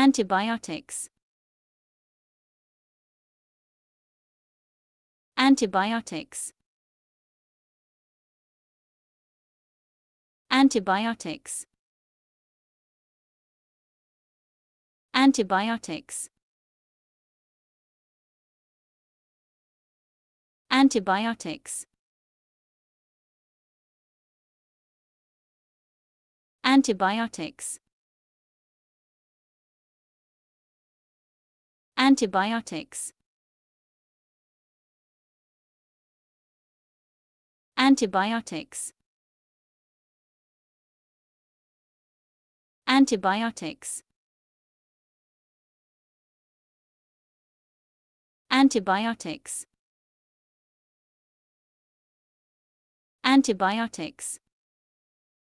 antibiotics, antibiotics, antibiotics, antibiotics, antibiotics, antibiotics, antibiotics, antibiotics, antibiotics, antibiotics, antibiotics,